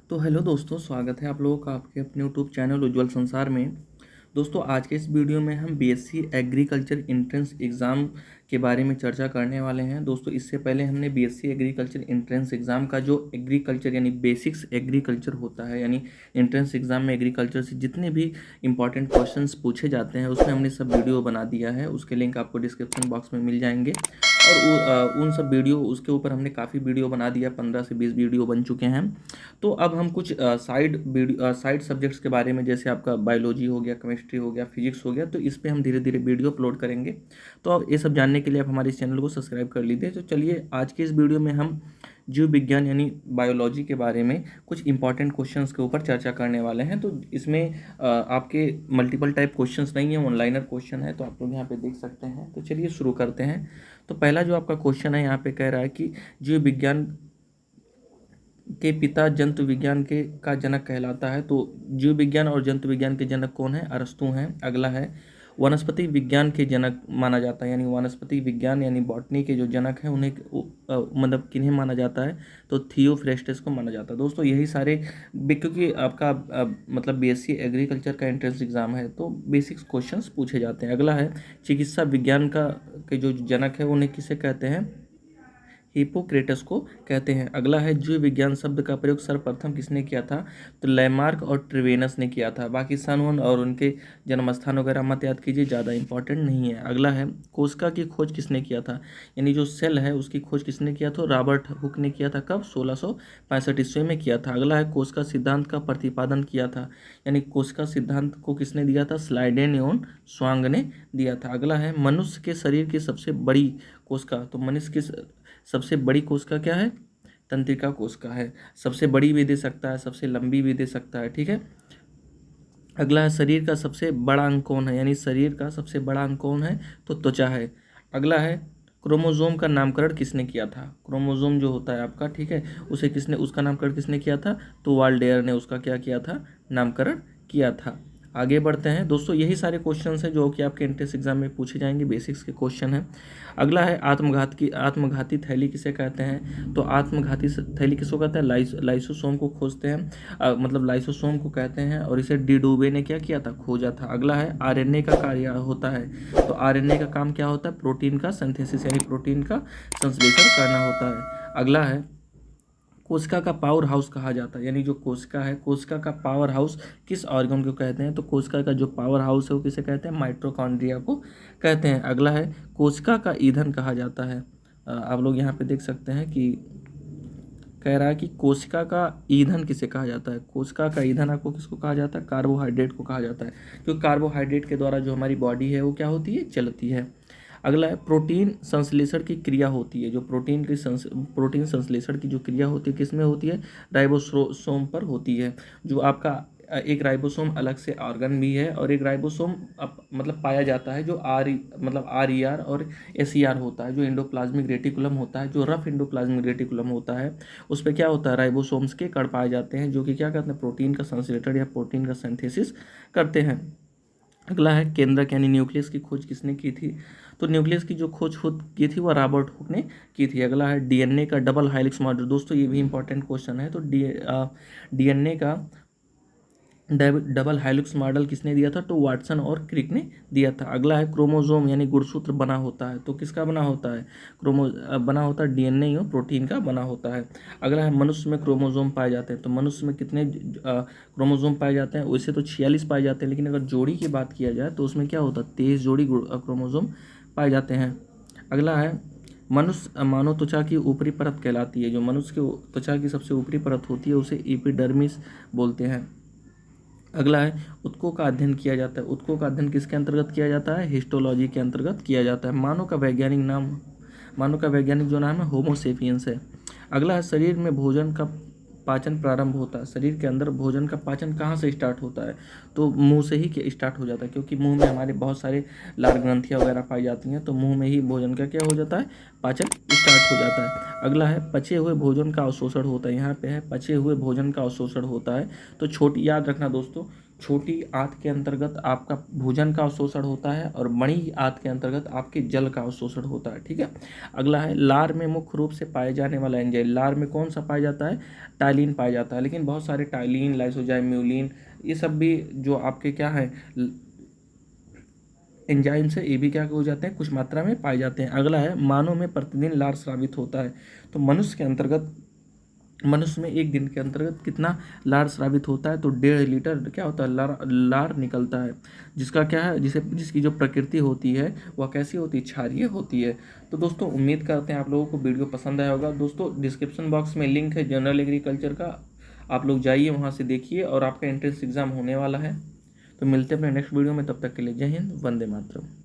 तो हेलो दोस्तों, स्वागत है आप लोगों का आपके अपने यूट्यूब चैनल उज्ज्वल संसार में। दोस्तों, आज के इस वीडियो में हम बीएससी एग्रीकल्चर एंट्रेंस एग्ज़ाम के बारे में चर्चा करने वाले हैं। दोस्तों, इससे पहले हमने बीएससी एग्रीकल्चर एंट्रेंस एग्ज़ाम का जो एग्रीकल्चर यानी बेसिक्स एग्रीकल्चर होता है, यानी एंट्रेंस एग्ज़ाम में एग्रीकल्चर से जितने भी इंपॉर्टेंट क्वेश्चंस पूछे जाते हैं उसमें हमने सब वीडियो बना दिया है। उसके लिंक आपको डिस्क्रिप्शन बॉक्स में मिल जाएंगे। और उन सब वीडियो उसके ऊपर हमने काफ़ी वीडियो बना दिया, 15 से 20 वीडियो बन चुके हैं। तो अब हम कुछ साइड सब्जेक्ट्स के बारे में, जैसे आपका बायोलॉजी हो गया, केमिस्ट्री हो गया, फिजिक्स हो गया, तो इस पे हम धीरे धीरे वीडियो अपलोड करेंगे। तो अब ये सब जानने के लिए आप हमारे इस चैनल को सब्सक्राइब कर लीजिए। तो चलिए, आज के इस वीडियो में हम जीव विज्ञान यानी बायोलॉजी के बारे में कुछ इंपॉर्टेंट क्वेश्चंस के ऊपर चर्चा करने वाले हैं। तो इसमें आपके मल्टीपल टाइप क्वेश्चंस नहीं है, ऑनलाइनर क्वेश्चन है, तो आप लोग यहाँ पे देख सकते हैं। तो चलिए शुरू करते हैं। तो पहला जो आपका क्वेश्चन है यहाँ पे कह रहा है कि जीव विज्ञान के पिता जंतु विज्ञान के का जनक कहलाता है। तो जीव विज्ञान और जंतु विज्ञान के जनक कौन है? अरस्तु हैं। अगला है, वनस्पति विज्ञान के जनक माना जाता है, यानी वनस्पति विज्ञान यानी बॉटनी के जो जनक हैं उन्हें मतलब किन्हें माना जाता है? तो थियोफ्रेस्टस को माना जाता है। दोस्तों, यही सारे क्योंकि आपका मतलब बीएससी एग्रीकल्चर का एंट्रेंस एग्जाम है तो बेसिक्स क्वेश्चंस पूछे जाते हैं। अगला है, चिकित्सा विज्ञान का के जो जनक है उन्हें किसे कहते हैं? हिपोक्रेटस को कहते हैं। अगला है, जीव विज्ञान शब्द का प्रयोग सर्वप्रथम किसने किया था? तो लैमार्क और ट्रिवेनस ने किया था। बाकी सन वन और उनके जन्म स्थान वगैरह मत याद कीजिए, ज़्यादा इंपॉर्टेंट नहीं है। अगला है, कोशिका की खोज किसने किया था? यानी जो सेल है उसकी खोज किसने किया था? रॉबर्ट हुक ने किया था। कब? 1665 ईस्वी में किया था। अगला है, कोशिका सिद्धांत का प्रतिपादन किया था, यानी कोशिका सिद्धांत को किसने दिया था? स्लाइडेन एवं स्वांग ने दिया था। अगला है, मनुष्य के शरीर की सबसे बड़ी कोशिका, तो मनुष्य की सबसे बड़ी कोशिका क्या है? तंत्रिका कोशिका है। सबसे बड़ी भी दे सकता है, सबसे लंबी भी दे सकता है, ठीक है। अगला है, शरीर का सबसे बड़ा अंग कौन है? यानी शरीर का सबसे बड़ा अंग कौन है? तो त्वचा है। अगला है, क्रोमोसोम का नामकरण किसने किया था? क्रोमोसोम जो होता है आपका, ठीक है, उसे किसने उसका नामकरण किसने किया था? तो वाल्डेयर ने उसका क्या किया था? नामकरण किया था। आगे बढ़ते हैं दोस्तों, यही सारे क्वेश्चंस हैं जो कि आपके एंट्रेंस एग्जाम में पूछे जाएंगे, बेसिक्स के क्वेश्चन हैं। अगला है, आत्मघाती थैली किसे कहते हैं? तो आत्मघाती थैली किसको कहते हैं? लाइसोसोम को खोजते हैं, मतलब लाइसोसोम को कहते हैं, और इसे डी डूबे ने क्या किया था? खोजा था। अगला है, आरएनए का कार्य होता है, तो आरएनए का काम क्या होता है? प्रोटीन का सिंथेसिस यानी प्रोटीन का संश्लेषण करना होता है। अगला है, कोशिका का पावर हाउस कहा जाता है, यानी जो कोशिका है, कोशिका का पावर हाउस किस ऑर्गन को कहते हैं? तो कोशिका का जो पावर हाउस है वो किसे कहते हैं? माइटोकॉन्ड्रिया को कहते हैं। अगला है, कोशिका का ईंधन कहा जाता है। आप लोग यहाँ पे देख सकते हैं कि कह रहा है कि कोशिका का ईंधन किसे कहा जाता है? कोशिका का ईंधन आपको किसको कहा जाता है? कार्बोहाइड्रेट को कहा जाता है, क्योंकि कार्बोहाइड्रेट के द्वारा जो हमारी बॉडी है वो क्या होती है? चलती है। अगला है, प्रोटीन संश्लेषण की क्रिया होती है, जो प्रोटीन संश्लेषण की जो क्रिया होती है किसमें होती है? राइबोसोम पर होती है। जो आपका एक राइबोसोम अलग से ऑर्गन भी है, और एक राइबोसोम मतलब पाया जाता है जो RER और SER होता है, जो एंडोप्लाज्मिक रेटिकुलम होता है, जो रफ एंडोप्लाज्मिक रेटिकुलम होता है, उस पर क्या होता है? राइबोसोम्स के कण पाए जाते हैं, जो कि क्या करते हैं? प्रोटीन का संश्लेषण या प्रोटीन का सिंथेसिस करते हैं। अगला है, केंद्रक यानी न्यूक्लियस की खोज किसने की थी? तो न्यूक्लियस की जो खोज खुद की थी वो रॉबर्ट हुक ने की थी। अगला है, डीएनए का डबल हेलिक्स मॉडल। दोस्तों, ये भी इंपॉर्टेंट क्वेश्चन है। तो डीएनए का डबल हेलिक्स मॉडल किसने दिया था? तो वाटसन और क्रिक ने दिया था। अगला है, क्रोमोसोम यानी गुणसूत्र बना होता है, तो किसका बना होता है? बना होता है डीएनए और प्रोटीन का बना होता है। अगला है, मनुष्य में क्रोमोसोम पाए जाते हैं, तो मनुष्य में कितने क्रोमोसोम पाए जाते हैं? वैसे तो 46 पाए जाते हैं, लेकिन अगर जोड़ी की बात किया जाए तो उसमें क्या होता है? 23 जोड़ी क्रोमोसोम पाए जाते हैं। अगला है, मनुष्य मानव त्वचा की ऊपरी परत कहलाती है, जो मनुष्य की त्वचा की सबसे ऊपरी परत होती है उसे एपिडर्मिस बोलते हैं। अगला है, ऊतकों का अध्ययन किया जाता है। ऊतकों का अध्ययन किसके अंतर्गत किया जाता है? हिस्टोलॉजी के अंतर्गत किया जाता है। मानव का वैज्ञानिक जो नाम है होमो सेपियंस है। अगला है, शरीर में भोजन का पाचन प्रारंभ होता है। शरीर के अंदर भोजन का पाचन कहाँ से स्टार्ट होता है? तो मुंह से ही स्टार्ट हो जाता है, क्योंकि मुंह में हमारे बहुत सारे लार ग्रंथियाँ वगैरह पाई जाती हैं, तो मुंह में ही भोजन का क्या हो जाता है? पाचन स्टार्ट हो जाता है। अगला है, पचे हुए भोजन का अवशोषण होता है। यहाँ पे है, पचे हुए भोजन का अवशोषण होता है। तो याद रखना दोस्तों, छोटी आंत के अंतर्गत आपका भोजन का अवशोषण होता है और बड़ी आंत के अंतर्गत आपके जल का अवशोषण होता है। ठीक है, अगला है लार में मुख्य रूप से पाए जाने वाला एंजाइम। लार में कौन सा पाया जाता है? टाइलिन पाया जाता है, लेकिन बहुत सारे टाइलिन, लाइसोजाइम, म्यूलिन, ये सब भी जो आपके क्या है एंजाइम्स है, ये भी क्या हो जाते हैं, कुछ मात्रा में पाए जाते हैं। अगला है मानव में प्रतिदिन लार स्रावित होता है। तो मनुष्य में एक दिन के अंतर्गत कितना लार स्रावित होता है? तो 1.5 लीटर क्या होता है, लार निकलता है, जिसका क्या है, जिसकी जो प्रकृति होती है वह कैसी होती है, क्षारीय होती है। तो दोस्तों उम्मीद करते हैं आप लोगों को वीडियो पसंद आया होगा। दोस्तों डिस्क्रिप्शन बॉक्स में लिंक है जनरल एग्रीकल्चर का, आप लोग जाइए वहाँ से देखिए, और आपका एंट्रेंस एग्जाम होने वाला है। तो मिलते हैं अपने नेक्स्ट वीडियो में, तब तक के लिए जय हिंद, वंदे मातरम।